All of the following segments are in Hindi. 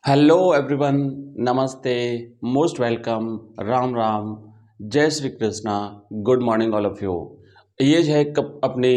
हेलो एवरीवन, नमस्ते, मोस्ट वेलकम, राम राम, जय Shri Krishna, good morning all of you. ये है अपनी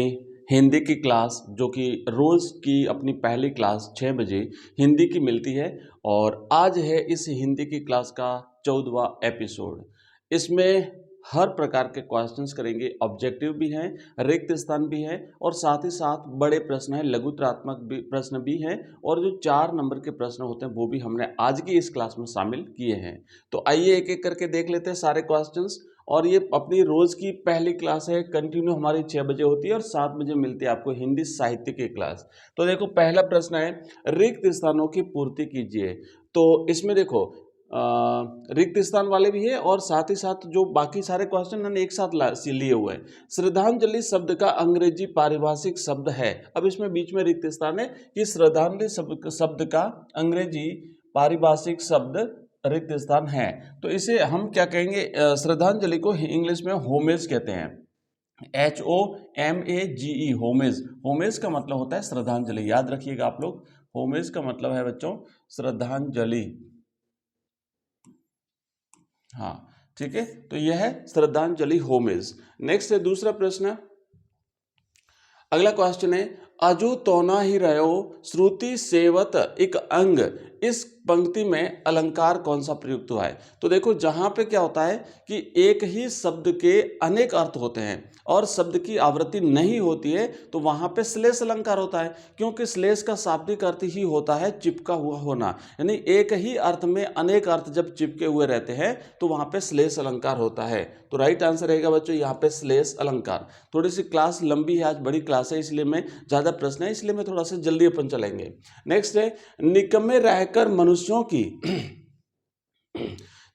हिंदी की क्लास जो कि रोज़ की अपनी पहली क्लास 6 बजे हिंदी की मिलती है। और आज है इस हिंदी की क्लास का 14वां एपिसोड। इसमें हर प्रकार के क्वेश्चंस करेंगे, ऑब्जेक्टिव भी हैं, रिक्त स्थान भी है और साथ ही साथ बड़े प्रश्न हैं, लघुत्रात्मक भी प्रश्न भी हैं और जो 4 नंबर के प्रश्न होते हैं वो भी हमने आज की इस क्लास में शामिल किए हैं। तो आइए एक एक करके देख लेते हैं सारे क्वेश्चंस। और ये अपनी रोज की पहली क्लास है, कंटिन्यू हमारी 6 बजे होती है और 7 बजे मिलती है आपको हिंदी साहित्य की क्लास। तो देखो पहला प्रश्न है, रिक्त स्थानों की पूर्ति कीजिए। तो इसमें देखो रिक्त स्थान वाले भी है और साथ ही साथ जो बाकी सारे क्वेश्चन मैंने एक साथ लिए हुए हैं। श्रद्धांजलि शब्द का अंग्रेजी पारिभाषिक शब्द है। अब इसमें बीच में रिक्त स्थान है कि श्रद्धांजलि शब्द का अंग्रेजी पारिभाषिक शब्द रिक्त स्थान है। तो इसे हम क्या कहेंगे, श्रद्धांजलि को इंग्लिश में होमेज कहते हैं। HOMAGE, homage. होमेज का मतलब होता है श्रद्धांजलि, याद रखिएगा आप लोग। होमेज का मतलब है बच्चों श्रद्धांजलि। हाँ ठीक है, तो यह है श्रद्धांजलि होमेज। नेक्स्ट है दूसरा प्रश्न। अगला क्वेश्चन है, अजू तोना ही रहो श्रुति सेवत एक अंग, इस पंक्ति में अलंकार कौन सा प्रयुक्त हुआ है। तो देखो जहां पे क्या होता है कि एक ही शब्द के अनेक अर्थ होते हैं और शब्द की आवृत्ति नहीं होती है तो वहां पे श्लेष अलंकार होता है, क्योंकि श्लेष का शाब्दिक अर्थ ही होता है चिपका हुआ होना। यानी एक ही अर्थ में अनेक अर्थ जब चिपके हुए रहते हैं तो वहां पे श्लेष अलंकार होता है। तो राइट आंसर रहेगा बच्चों यहाँ पे श्लेष अलंकार। थोड़ी सी क्लास लंबी है, आज बड़ी क्लास है इसलिए मैं ज्यादा प्रश्न है इसलिए मैं थोड़ा सा जल्दी अपन चलेंगे। नेक्स्ट है, निकम्मे रहकर मनुष्यों की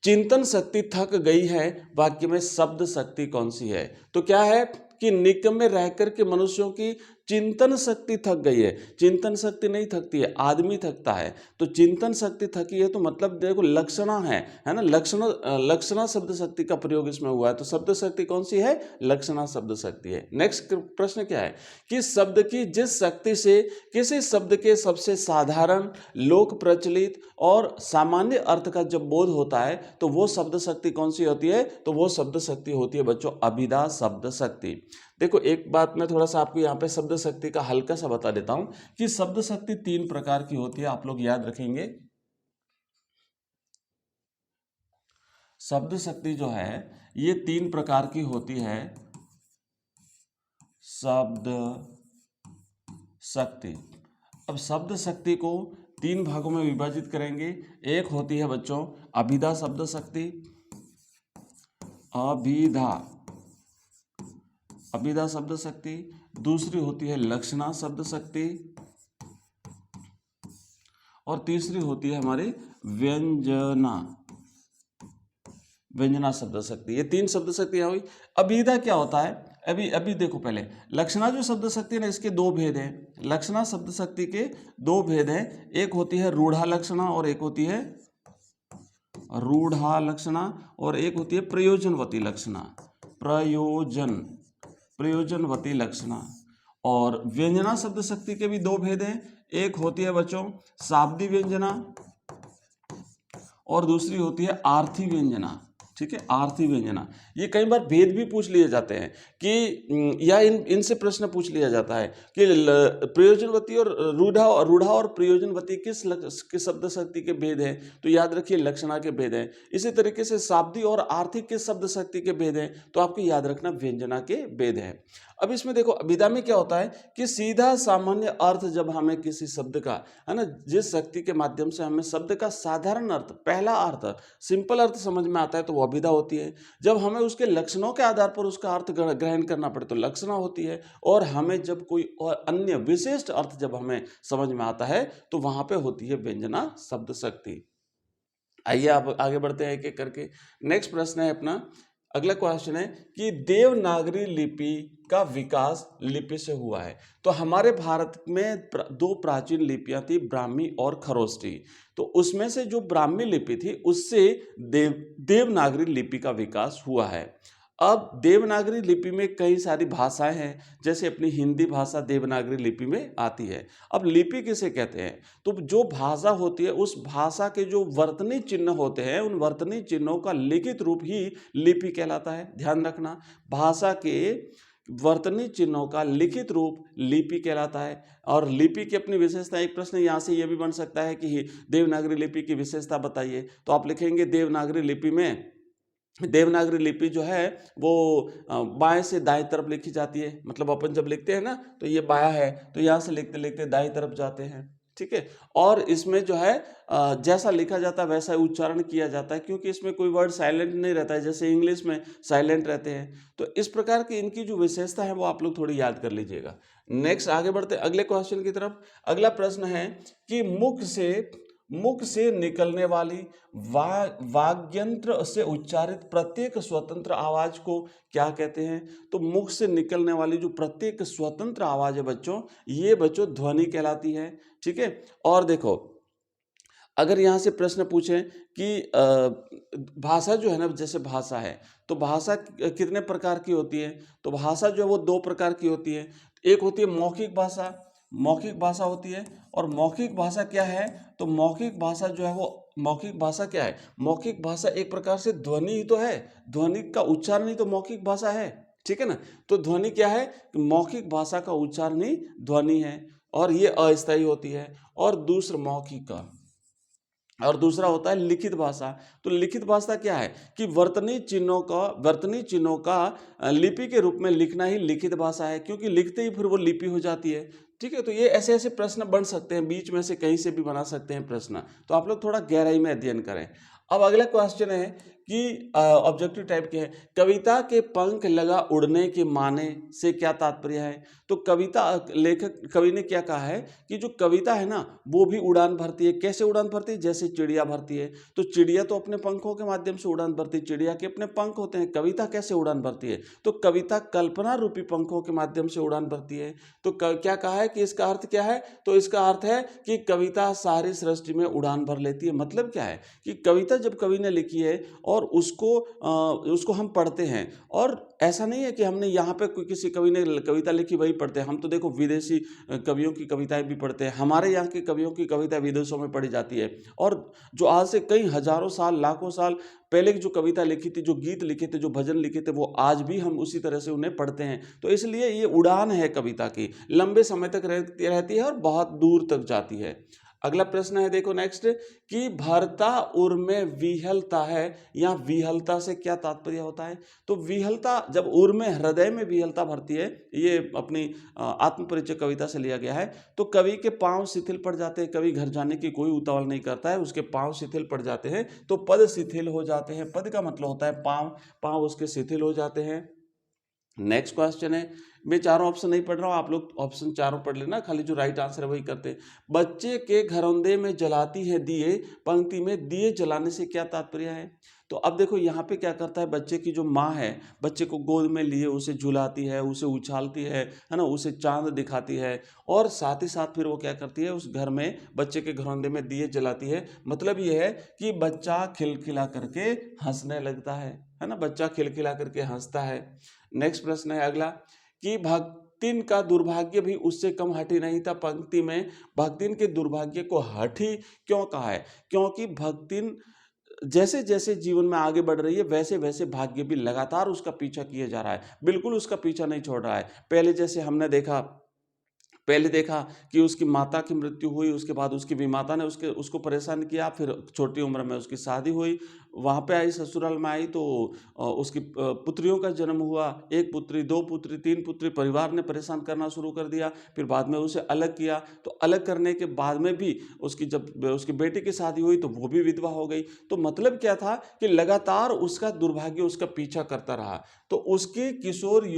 चिंतन शक्ति थक गई है, वाक्य में शब्द शक्ति कौन सी है। तो क्या है कि निकम्मे रहकर के मनुष्यों की चिंतन शक्ति थक गई है। चिंतन शक्ति नहीं थकती है, आदमी थकता है। तो चिंतन शक्ति थकी है तो मतलब देखो लक्षणा है ना, लक्षणा शब्द शक्ति का प्रयोग इसमें हुआ है। तो शब्द शक्ति कौन सी है, लक्षणा शब्द शक्ति है। नेक्स्ट प्रश्न क्या है कि शब्द की जिस शक्ति से किसी शब्द के सबसे साधारण, लोक प्रचलित और सामान्य अर्थ का जब बोध होता है तो वो शब्द शक्ति कौन सी होती है। तो वो शब्द शक्ति होती है बच्चों अभिधा शब्द शक्ति। देखो एक बात मैं थोड़ा सा आपको यहाँ पे शब्द शक्ति का हल्का सा बता देता हूं कि शब्द शक्ति 3 प्रकार की होती है, आप लोग याद रखेंगे। शब्द शक्ति जो है ये 3 प्रकार की होती है। शब्द शक्ति, अब शब्द शक्ति को 3 भागों में विभाजित करेंगे। एक होती है बच्चों अभिधा शब्द शक्ति, अभिधा शब्द शक्ति। दूसरी होती है लक्षणा शब्द शक्ति और तीसरी होती है हमारी व्यंजना शब्द शक्ति। ये 3 शब्द शक्तियां हुई। अभिधा क्या होता है, अभी देखो पहले लक्षणा जो शब्द शक्ति है ना, इसके 2 भेद हैं। लक्षणा शब्द शक्ति के 2 भेद हैं, एक होती है रूढ़ा लक्षणा और एक होती है रूढ़ा लक्षणा और एक होती है प्रयोजनवती लक्षणा, प्रयोजनवती लक्षणा। और व्यंजना शब्द शक्ति के भी 2 भेद हैं, एक होती है बच्चों शाब्दी व्यंजना और दूसरी होती है आर्थी व्यंजना। ठीक है, आर्थी व्यंजना। ये कई बार भेद भी पूछ लिए जाते हैं कि या इनसे प्रश्न पूछ लिया जाता है कि प्रयोजनवती और रूढ़ा और प्रयोजनवती किस शब्द शक्ति के भेद हैं। तो याद रखिए लक्षणा के भेद हैं। इसी तरीके से शाब्दी और आर्थिक किस शब्द शक्ति के भेद हैं, तो आपको याद रखना व्यंजना के भेद हैं। अब इसमें देखो अभिधा में क्या होता है कि सीधा सामान्य अर्थ जब हमें किसी शब्द का, है ना, जिस शक्ति के माध्यम से हमें शब्द का साधारण अर्थ, पहला अर्थ, सिंपल अर्थ समझ में आता है तो वो अभिधा होती है। जब हमें उसके लक्षणों के आधार पर उसका अर्थ ग्रहण करना पड़े तो लक्षणा होती है। और हमें जब कोई और अन्य विशिष्ट अर्थ जब हमें समझ में आता है तो वहां पे होती है व्यंजना शब्द शक्ति। आइए आप आगे बढ़ते हैं एक एक करके। नेक्स्ट प्रश्न है अपना, अगला क्वेश्चन है कि देवनागरी लिपि का विकास लिपि से हुआ है। तो हमारे भारत में 2 प्राचीन लिपियां थी, ब्राह्मी और खरोष्टी। तो उसमें से जो ब्राह्मी लिपि थी उससे देवनागरी लिपि का विकास हुआ है। अब देवनागरी लिपि में कई सारी भाषाएं हैं, जैसे अपनी हिंदी भाषा देवनागरी लिपि में आती है। अब लिपि किसे कहते हैं? तो जो भाषा होती है उस भाषा के जो वर्तनी चिन्ह होते हैं उन वर्तनी चिन्हों का लिखित रूप ही लिपि कहलाता है। ध्यान रखना, भाषा के वर्तनी चिन्हों का लिखित रूप लिपि कहलाता है। और लिपि की अपनी विशेषता, एक प्रश्न यहाँ से यह भी बन सकता है कि देवनागरी लिपि की विशेषता बताइए, तो आप लिखेंगे देवनागरी लिपि में, देवनागरी लिपि जो है वो बाएं से दाएं तरफ लिखी जाती है। मतलब अपन जब लिखते हैं ना तो ये बायां है, तो यहाँ से लिखते लिखते दाएं तरफ जाते हैं, ठीक है। और इसमें जो है जैसा लिखा जाता है वैसा उच्चारण किया जाता है, क्योंकि इसमें कोई वर्ड साइलेंट नहीं रहता है, जैसे इंग्लिश में साइलेंट रहते हैं। तो इस प्रकार की इनकी जो विशेषता है वो आप लोग थोड़ी याद कर लीजिएगा। नेक्स्ट आगे बढ़ते अगले क्वेश्चन की तरफ। अगला प्रश्न है कि मुख से निकलने वाली वाग्यंत्र से उच्चारित प्रत्येक स्वतंत्र आवाज को क्या कहते हैं? तो मुख से निकलने वाली जो प्रत्येक स्वतंत्र आवाज है बच्चों, ये बच्चों ध्वनि कहलाती है, ठीक है। और देखो, अगर यहाँ से प्रश्न पूछे कि भाषा जो है ना, जैसे भाषा है तो भाषा कितने प्रकार की होती है? तो भाषा जो है वो दो प्रकार की होती है। एक होती है मौखिक भाषा, मौखिक भाषा होती है। और मौखिक भाषा क्या है? तो मौखिक भाषा जो है वो, मौखिक भाषा क्या है? मौखिक भाषा एक प्रकार से ध्वनि ही तो है, ध्वनि का उच्चारण ही तो मौखिक भाषा है, ठीक है ना। तो ध्वनि क्या है? मौखिक भाषा का उच्चारण ही ध्वनि है, और ये अस्थायी होती है। और दूसरा मौखिक का, और दूसरा होता है लिखित भाषा। तो लिखित भाषा क्या है कि वर्तनी चिन्हों का लिपि के रूप में लिखना ही लिखित भाषा है, क्योंकि लिखते ही फिर वो लिपि हो जाती है, ठीक है। तो ये ऐसे ऐसे प्रश्न बन सकते हैं, बीच में से कहीं से भी बना सकते हैं प्रश्न, तो आप लोग थोड़ा गहराई में अध्ययन करें। अब अगला क्वेश्चन है कि ऑब्जेक्टिव टाइप के है, कविता के पंख लगा उड़ने के माने से क्या तात्पर्य है? तो कविता लेखक कवि ने क्या कहा है कि जो कविता है ना वो भी उड़ान भरती है। कैसे उड़ान भरती है? जैसे चिड़िया भरती है। तो चिड़िया तो अपने पंखों के माध्यम से उड़ान भरती है, चिड़िया के अपने पंख होते हैं। कविता कैसे उड़ान भरती है? तो कविता कल्पना रूपी पंखों के माध्यम से उड़ान भरती है। तो क्या कहा है कि इसका अर्थ क्या है? तो इसका अर्थ है कि कविता सारी सृष्टि में उड़ान भर लेती है। मतलब क्या है कि कविता जब कवि ने लिखी है और उसको हम पढ़ते हैं, और ऐसा नहीं है कि हमने यहाँ पे कोई किसी कवि ने कविता लिखी वही पढ़ते हैं। हम तो देखो विदेशी कवियों की कविताएं भी पढ़ते हैं, हमारे यहाँ के कवियों की कविता विदेशों में पढ़ी जाती है। और जो आज से कई हजारों साल लाखों साल पहले की जो कविता लिखी थी, जो गीत लिखे थे, जो भजन लिखे थे, वो आज भी हम उसी तरह से उन्हें पढ़ते हैं। तो इसलिए ये उड़ान है कविता की, लंबे समय तक रहती है और बहुत दूर तक जाती है। अगला प्रश्न है, देखो नेक्स्ट, कि भरता उर में विहलता है, या विहलता से क्या तात्पर्य होता है? तो विहलता, जब उर में हृदय में विहलता भरती है, ये अपनी आत्मपरिचय कविता से लिया गया है। तो कवि के पांव शिथिल पड़ जाते हैं, कवि घर जाने की कोई उतावल नहीं करता है, उसके पांव शिथिल पड़ जाते हैं, तो पद शिथिल हो जाते हैं। पद का मतलब होता है पांव, पांव उसके शिथिल हो जाते हैं। नेक्स्ट क्वेश्चन है, मैं चारों ऑप्शन नहीं पढ़ रहा हूँ, आप लोग ऑप्शन चारों पढ़ लेना, खाली जो राइट आंसर है वही करते हैं। बच्चे के घरौंदे में जलाती है दिए, पंक्ति में दिए जलाने से क्या तात्पर्य है? तो अब देखो यहाँ पे क्या करता है, बच्चे की जो माँ है, बच्चे को गोद में लिए उसे झुलाती है, उसे उछालती है ना, उसे चांद दिखाती है, और साथ ही साथ फिर वो क्या करती है, उस घर में बच्चे के घरौंदे में दिए जलाती है। मतलब ये है कि बच्चा खिलखिला करके हंसने लगता है ना, बच्चा खिलखिला करके हंसता है। नेक्स्ट प्रश्न है अगला, कि भक्तिन का दुर्भाग्य भी उससे कम हठी नहीं था। पंक्ति में भक्तिन के दुर्भाग्य को हठी क्यों कहा है? क्योंकि भक्तिन जैसे जैसे जीवन में आगे बढ़ रही है वैसे वैसे भाग्य भी लगातार उसका पीछा किया जा रहा है, बिल्कुल उसका पीछा नहीं छोड़ रहा है। पहले जैसे हमने देखा कि उसकी माता की मृत्यु हुई, उसके बाद उसकी विमाता ने उसको परेशान किया, फिर छोटी उम्र में उसकी शादी हुई, वहाँ पे आई, ससुराल में आई, तो उसकी पुत्रियों का जन्म हुआ, एक पुत्री, दो पुत्री, तीन पुत्री, परिवार ने परेशान करना शुरू कर दिया। फिर बाद में उसे अलग किया, तो अलग करने के बाद में भी जब उसकी बेटी की शादी हुई तो वो भी विधवा हो गई। तो मतलब क्या था कि लगातार उसका दुर्भाग्य उसका पीछा करता रहा। तो उसकी किशोरी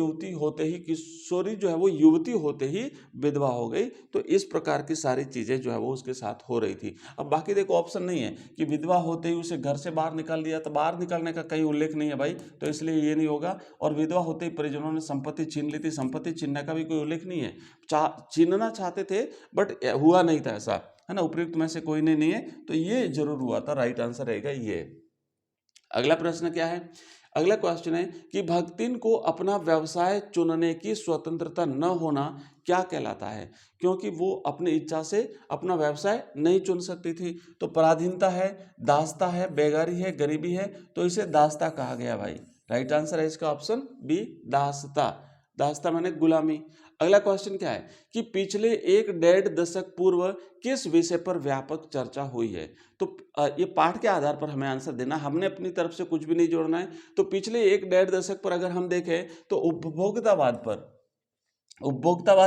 जो है वो युवती होते ही विधवा हो गई। तो इस प्रकार की सारी चीजें जो है वो उसके साथ हो रही थी। अब बाकी देखो ऑप्शन नहीं है कि विधवा होते ही उसे घर से बाहर निकाल दिया, तो बाहर निकालने का कहीं उल्लेख नहीं है भाई, तो इसलिए ये नहीं होगा। और विधवा होते ही परिजनों ने संपत्ति छीन ली थी, संपत्ति छीनने का भी कोई उल्लेख नहीं है। छीनना चाहते थे बट हुआ नहीं था ऐसा, है ना, उपयुक्त में से कोई नहीं है, तो ये जरूर हुआ था। राइट आंसर रहेगा ये। अगला प्रश्न क्या है, अगला क्वेश्चन है कि भक्तिन को अपना व्यवसाय चुनने की स्वतंत्रता न होना क्या कहलाता है, क्योंकि वो अपनी इच्छा से अपना व्यवसाय नहीं चुन सकती थी। तो पराधीनता है, दासता है, बेगारी है, गरीबी है, तो इसे दासता कहा गया भाई। राइट आंसर है इसका ऑप्शन बी, दासता। दासता माने गुलामी। अगला क्वेश्चन क्या है कि पिछले 1.5 दशक पूर्व किस विषय पर व्यापक चर्चा हुई है। तो ये पाठ के आधार पर हमें आंसर देना, हमने अपनी तरफ से कुछ भी नहीं जोड़ना है। तो पिछले 1.5 दशक पर अगर हम देखें तो उपभोक्तावाद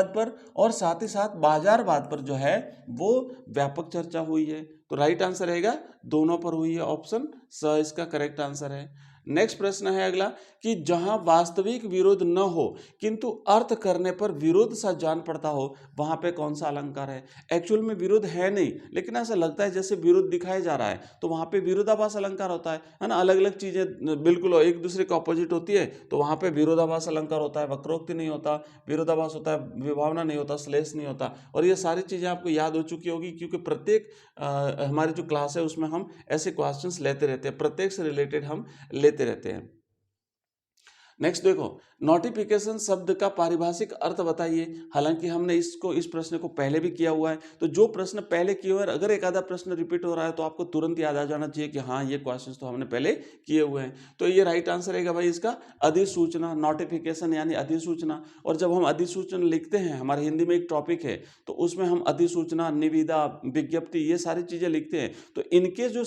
पर और साथ ही साथ बाजारवाद पर जो है वो व्यापक चर्चा हुई है। तो राइट आंसर रहेगा दोनों पर हुई है, ऑप्शन स इसका करेक्ट आंसर है। नेक्स्ट प्रश्न है अगला कि जहां वास्तविक विरोध न हो किंतु अर्थ करने पर विरोध सा जान पड़ता हो, वहां पे कौन सा अलंकार है। एक्चुअल में विरोध है नहीं, लेकिन ऐसा लगता है जैसे विरोध दिखाया जा रहा है, तो वहां पे विरोधाभास अलंकार होता है ना। अलग अलग चीजें बिल्कुल एक दूसरे के ऑपोजिट होती है, तो वहां पे विरोधाभास अलंकार होता है, वक्रोक्ति नहीं होता, विरोधाभास होता है, विभावना नहीं होता, श्लेष नहीं होता। और ये सारी चीजें आपको याद हो चुकी होगी, क्योंकि प्रत्येक हमारी जो क्लास है उसमें हम ऐसे क्वेश्चंस लेते रहते हैं, प्रत्येक से रिलेटेड हम लेते रहते हैं। नेक्स्ट देखो, नोटिफिकेशन शब्द का पारिभाषिक अर्थ बताइए। हालांकि हमने इस प्रश्न को पहले भी किया हुआ है, तो जो प्रश्न पहले किए हुए हैं, अगर एक आधा प्रश्न रिपीट हो रहा है तो आपको तुरंत याद आ जाना चाहिए कि हाँ ये क्वेश्चन तो हमने पहले किए हुए हैं। तो ये राइट आंसर रहेगा भाई इसका अधिसूचना। नोटिफिकेशन यानी अधिसूचना। और जब हम अधिसूचना लिखते हैं, हमारे हिंदी में एक टॉपिक है तो उसमें हम अधिसूचना, निविदा, विज्ञप्ति, ये सारी चीजें लिखते हैं। तो इनके जो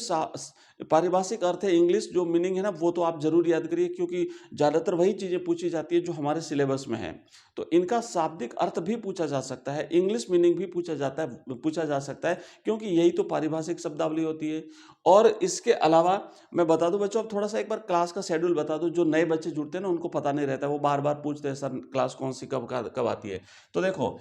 पारिभाषिक अर्थ है, इंग्लिश जो मीनिंग है ना, वो तो आप जरूर याद करिए, क्योंकि ज्यादातर वही चीजें पूछी जाती है जो हमारे सिलेबस में है। तो इनका शाब्दिक अर्थ भी पूछा जा सकता है, इंग्लिश मीनिंग भी पूछा जा सकता है, क्योंकि यही तो पारिभाषिक शब्दावली होती है। और इसके अलावा मैं बता दूं बच्चों, अब थोड़ा सा एक बार क्लास का शेड्यूल बता दूं, जो नए बच्चे जुड़ते हैं ना उनको पता नहीं रहता, वो बार बार पूछते हैं सर क्लास कौन सी कब आती है। तो देखो,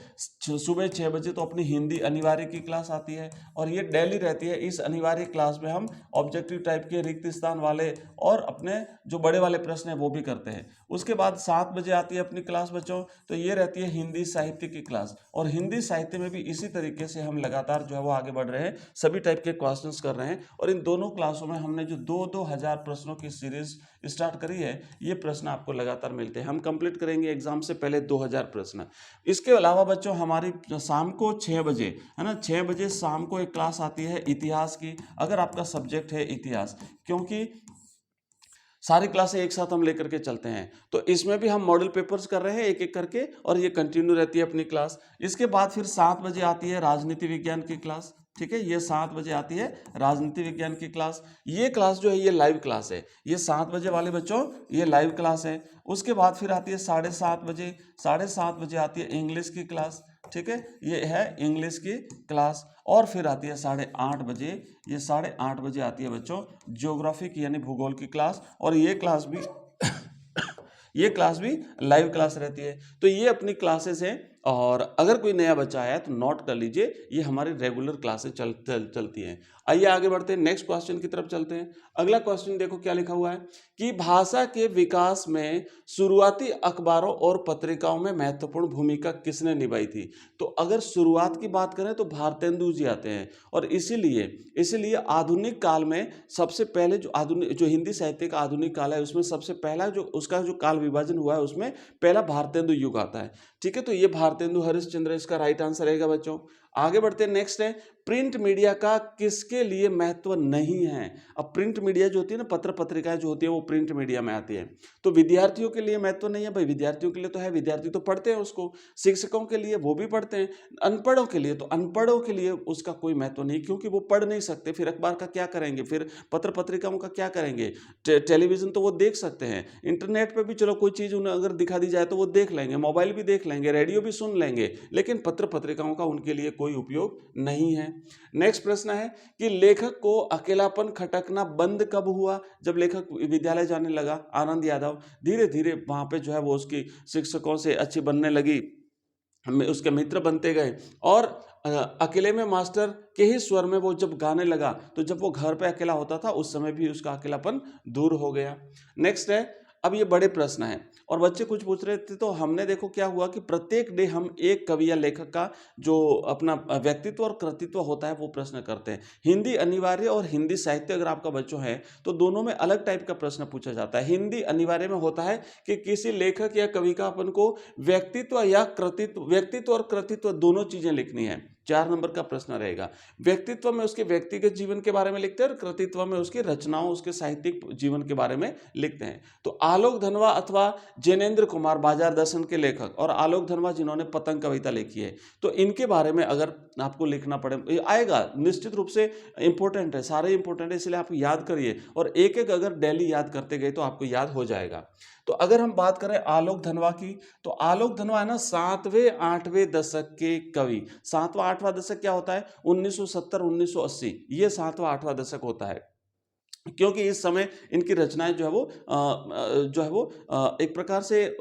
सुबह 6 बजे तो अपनी हिंदी अनिवार्य की क्लास आती है, और ये डेली रहती है। इस अनिवार्य क्लास में हम ऑब्जेक्टिव टाइप के रिक्त स्थान वाले और अपने जो बड़े वाले प्रश्न है वो भी करते हैं। उसके बाद 7 बजे आती है अपनी क्लास बच्चों, तो ये रहती है हिंदी साहित्य की क्लास। और हिंदी साहित्य में भी इसी तरीके से हम लगातार जो है वो आगे बढ़ रहे हैं, सभी टाइप के क्वेश्चंस कर रहे हैं। और इन दोनों क्लासों में हमने जो 2-2 हजार प्रश्नों की सीरीज स्टार्ट करी है, ये प्रश्न आपको लगातार मिलते हैं। हम कंप्लीट करेंगे एग्जाम से पहले 2000 प्रश्न। इसके अलावा बच्चों हमारी शाम को 6 बजे है ना, 6 बजे शाम को एक क्लास आती है इतिहास की, अगर आपका सब्जेक्ट है इतिहास, क्योंकि सारी क्लासें एक साथ हम लेकर के चलते हैं। तो इसमें भी हम मॉडल पेपर्स कर रहे हैं एक एक करके, और ये कंटिन्यू रहती है अपनी क्लास। इसके बाद फिर 7 बजे आती है राजनीति विज्ञान की क्लास। ठीक है, ये 7 बजे आती है राजनीति विज्ञान की क्लास। ये क्लास जो है ये लाइव क्लास है, ये 7 बजे वाले बच्चों ये लाइव क्लास है। उसके बाद फिर आती है 7:30 बजे, 7:30 बजे आती है इंग्लिश की क्लास। ठीक है, ये है इंग्लिश की क्लास। और फिर आती है 8:30 बजे, ये 8:30 बजे आती है बच्चों ज्योग्राफी की यानी भूगोल की क्लास। और ये क्लास भी ये क्लास भी लाइव क्लास रहती है। तो ये अपनी क्लासेस हैं, और अगर कोई नया बच्चा आया तो नोट कर लीजिए, ये हमारी रेगुलर क्लासेस चलती हैं। आइए आगे बढ़ते हैं, नेक्स्ट क्वेश्चन की तरफ चलते हैं। अगला क्वेश्चन देखो क्या लिखा हुआ है कि भाषा के विकास में शुरुआती अखबारों और पत्रिकाओं में महत्वपूर्ण भूमिका किसने निभाई थी। तो अगर शुरुआत की बात करें तो भारतेंदु जी आते हैं, और इसीलिए आधुनिक काल में सबसे पहले जो हिंदी साहित्य का आधुनिक काल है उसमें सबसे पहला जो उसका जो काल विभाजन हुआ है उसमें पहला भारतेंदु युग आता है। ठीक है, तो ये भारतेंदु हरिश्चंद्र इसका राइट आंसर रहेगा बच्चों। आगे बढ़ते हैं, नेक्स्ट है प्रिंट मीडिया का किसके लिए महत्व नहीं है। अब प्रिंट मीडिया जो होती है ना, पत्र पत्रिकाएं जो होती है वो प्रिंट मीडिया में आती है। तो विद्यार्थियों के लिए महत्व नहीं है भाई, विद्यार्थियों के लिए तो है, विद्यार्थी तो पढ़ते हैं उसको, शिक्षकों के लिए वो भी पढ़ते हैं, अनपढ़ों के लिए उसका कोई महत्व नहीं, क्योंकि वो पढ़ नहीं सकते, फिर अखबार का क्या करेंगे, फिर पत्र पत्रिकाओं का क्या करेंगे। टेलीविजन तो वो देख सकते हैं, इंटरनेट पर भी चलो कोई चीज़ उन्हें अगर दिखा दी जाए तो वो देख लेंगे, मोबाइल भी देख लेंगे, रेडियो भी सुन लेंगे, लेकिन पत्र पत्रिकाओं का उनके लिए कोई उपयोग नहीं है। नेक्स्ट प्रश्न है कि लेखक को अकेलापन खटकना बंद कब हुआ। जब लेखक विद्यालय जाने लगा, आनंद यादव धीरे धीरे वहां पे जो है वो उसकी शिक्षकों से अच्छी बनने लगी, उसके मित्र बनते गए, और अकेले में मास्टर के ही स्वर में वो जब गाने लगा, तो जब वो घर पे अकेला होता था उस समय भी उसका अकेलापन दूर हो गया। नेक्स्ट है अब ये बड़े प्रश्न हैं और बच्चे कुछ पूछ रहे थे, तो हमने देखो क्या हुआ कि प्रत्येक डे हम एक कवि या लेखक का जो अपना व्यक्तित्व और कृतित्व होता है वो प्रश्न करते हैं। हिंदी अनिवार्य और हिंदी साहित्य अगर आपका बच्चों है तो दोनों में अलग टाइप का प्रश्न पूछा जाता है। हिंदी अनिवार्य में होता है कि किसी लेखक या कवि का अपन को व्यक्तित्व और कृतित्व दोनों चीजें लिखनी है। 4 नंबर का प्रश्न रहेगा। व्यक्तित्व में उसके व्यक्तिगत जीवन के बारे में लिखते हैं और कृतित्व में उसकी रचनाओं, उसके साहित्यिक जीवन के बारे में लिखते हैं। तो आलोक धनवा अथवा जैनेन्द्र कुमार बाजार दर्शन के लेखक और आलोक धनवा जिन्होंने पतंग कविता लिखी है, तो इनके बारे में अगर आपको लिखना पड़े आएगा, निश्चित रूप से इंपॉर्टेंट है, सारे इंपॉर्टेंट है, इसलिए आप याद करिए और एक एक अगर डेली याद करते गए तो आपको याद हो जाएगा। तो अगर हम बात करें आलोक धनवा की, तो आलोक धनवा है ना 7वें 8वें दशक के कवि। 7वां 8वां दशक क्या होता है? 1970 1980, ये 7वां 8वां दशक होता है, क्योंकि इस समय इनकी रचनाएं एक प्रकार से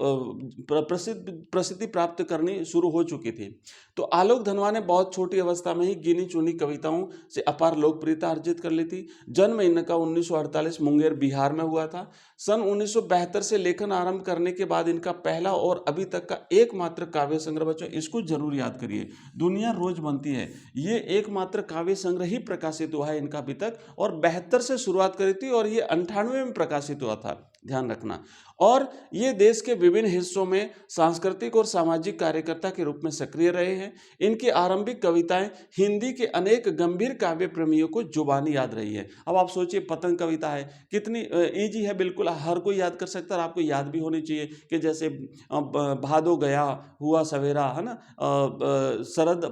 प्रसिद्धि प्राप्त करनी शुरू हो चुकी थी। तो आलोक धनवा ने बहुत छोटी अवस्था में ही गिनी चुनी कविताओं से अपार लोकप्रियता अर्जित कर ली थी। जन्म इनका 1948 मुंगेर बिहार में हुआ था। सन 1972 से लेखन आरंभ करने के बाद इनका पहला और अभी तक का एकमात्र काव्य संग्रह, बच्चों इसको जरूर याद करिए, दुनिया रोज बनती है, ये एकमात्र काव्य संग्रह ही प्रकाशित हुआ है इनका अभी तक, और 72 से शुरुआत करी थी और ये 98 में प्रकाशित हुआ था, ध्यान रखना। और ये देश के विभिन्न हिस्सों में सांस्कृतिक और सामाजिक कार्यकर्ता के रूप में सक्रिय रहे हैं। इनकी आरंभिक कविताएं हिंदी के अनेक गंभीर काव्य प्रेमियों को जुबानी याद रही है। अब आप सोचिए, पतंग कविता है, कितनी इजी है, बिल्कुल हर कोई याद कर सकता है और आपको याद भी होनी चाहिए कि जैसे भादो गया हुआ सवेरा, है ना, शरद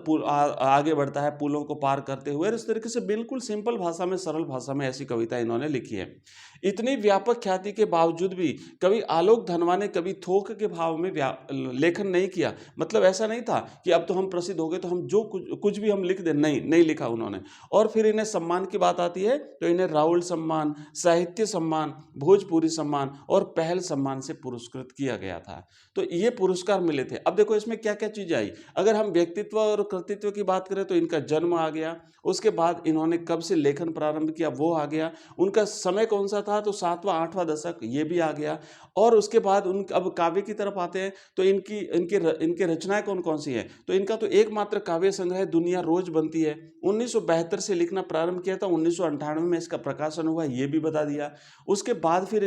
आगे बढ़ता है पुलों को पार करते हुए, इस तरीके से बिल्कुल सिंपल भाषा में, सरल भाषा में ऐसी कविता इन्होंने लिखी है। इतनी व्यापक ख्याति के बावजूद भी कवि आलोक धनवा ने कभी थोक के भाव में लेखन नहीं किया। मतलब ऐसा नहीं था कि अब तो हम प्रसिद्ध हो गए तो हम जो कुछ भी हम लिख दें, नहीं लिखा उन्होंने। और फिर इन्हें सम्मान की बात आती है तो इन्हें राहुल सम्मान, साहित्य सम्मान, भोजपुरी सम्मान और पहल सम्मान से पुरस्कृत किया गया था। तो ये पुरस्कार मिले थे। अब देखो इसमें क्या क्या चीजें आई। अगर हम व्यक्तित्व और कृतित्व की बात करें तो इनका जन्म आ गया, उसके बाद इन्होंने कब से लेखन प्रारंभ किया वो आ गया, उनका समय कौन सा था तो 7वां 8वां दशक, ये भी आ गया। और उसके बाद अब काव्य की तरफ आते हैं तो इनकी रचनाएं कौन कौन सी हैं, तो इनका तो एकमात्र काव्य संग्रह दुनिया रोज बनती है, 1972 से लिखना प्रारंभ किया था, 1998 में इसका प्रकाशन हुआ, ये भी बता दिया। उसके बाद फिर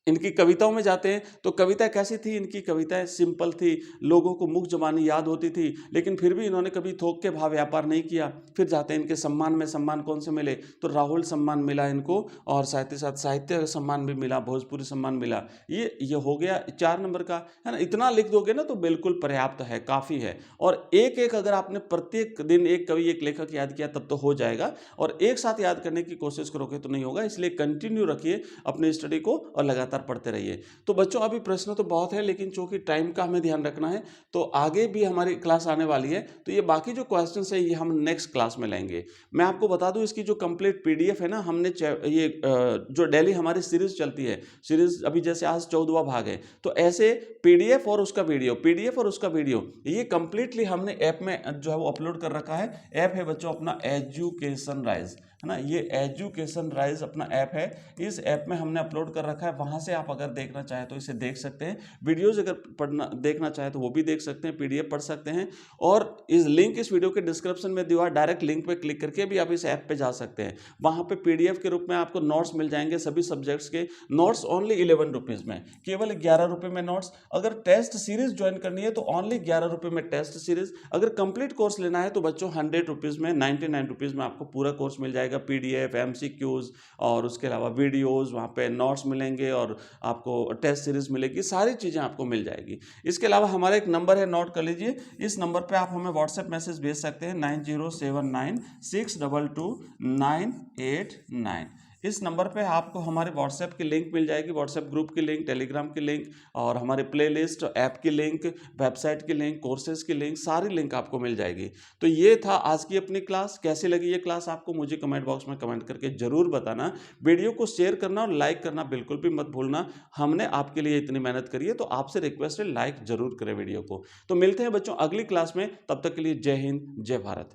इनकी कविताओं में जाते हैं तो कविताएं कैसी थी, इनकी कविताएं सिंपल थी, लोगों को मुख जबानी याद होती थी, लेकिन फिर भी इन्होंने कभी थोक के भाव व्यापार नहीं किया। फिर जाते हैं इनके सम्मान में, सम्मान कौन से मिले तो राहुल सम्मान मिला इनको, और साथ ही साथ साहित्य सम्मान भी मिला, भोजपुरी सम्मान मिला। ये हो गया 4 नंबर का, है ना। इतना लिख दोगे ना तो बिल्कुल पर्याप्त है, काफ़ी है। और एक एक अगर आपने प्रत्येक दिन एक कवि एक लेखक याद किया तब तो हो जाएगा, और एक साथ याद करने की कोशिश करोगे तो नहीं होगा। इसलिए कंटिन्यू रखिए अपनी स्टडी को और लगातार पढ़ते रहिए। तो बच्चों अभी प्रश्न तो बहुत है, लेकिन चूंकि टाइम का हमें ध्यान रखना है तो आगे भी हमारी क्लास आने वाली है, तो ये बाकी जो क्वेश्चंस है ये हम नेक्स्ट क्लास में लेंगे। मैं आपको बता दूं इसकी जो कंप्लीट पीडीएफ है ना, हमने ये जो डेली हमारी सीरीज चलती है, सीरीज अभी जैसे आज 14वां भाग है, तो ऐसे पीडीएफ और उसका वीडियो ये कंप्लीटली हमने ऐप में जो है वो अपलोड कर रखा है। ऐप है बच्चों अपना एजुकेशन राइज, है ना, ये एजुकेशन राइज अपना ऐप है, इस ऐप में हमने अपलोड कर रखा है। वहां से आप अगर देखना चाहें तो इसे देख सकते हैं, वीडियोज अगर देखना चाहें तो वो भी देख सकते हैं, पीडीएफ पढ़ सकते हैं। और इस लिंक इस वीडियो के डिस्क्रिप्शन में दिया, डायरेक्ट लिंक पे क्लिक करके भी आप इस ऐप पे जा सकते हैं। वहां पे पीडीएफ के रूप में आपको नोट्स मिल जाएंगे, सभी सब्जेक्ट्स के नोट्स ओनली 11 रुपीज में, केवल 11 रुपए में नोट्स। अगर टेस्ट सीरीज ज्वाइन करनी है तो ओनली 11 रुपए में टेस्ट सीरीज। अगर कंप्लीट कोर्स लेना है तो बच्चों 100 रुपीज में, 99 रुपीज में आपको पूरा कोर्स मिल जाएगा, पीडीएफ, एमसीक्यूज और उसके अलावा वीडियोस, वहाँ पे नोट्स मिलेंगे और आपको टेस्ट सीरीज मिलेगी, सारी चीज़ें आपको मिल जाएगी। इसके अलावा हमारा एक नंबर है, नोट कर लीजिए, इस नंबर पे आप हमें व्हाट्सएप मैसेज भेज सकते हैं 9079622989। इस नंबर पे आपको हमारे व्हाट्सएप की लिंक मिल जाएगी, व्हाट्सएप ग्रुप की लिंक, टेलीग्राम की लिंक और हमारे प्लेलिस्ट, ऐप की लिंक, वेबसाइट की लिंक, कोर्सेज की लिंक, सारी लिंक आपको मिल जाएगी। तो ये था आज की अपनी क्लास। कैसी लगी ये क्लास आपको मुझे कमेंट बॉक्स में कमेंट करके जरूर बताना। वीडियो को शेयर करना और लाइक करना बिल्कुल भी मत भूलना। हमने आपके लिए इतनी मेहनत करी है तो आपसे रिक्वेस्ट है लाइक जरूर करें वीडियो को। तो मिलते हैं बच्चों अगली क्लास में, तब तक के लिए जय हिंद, जय भारत।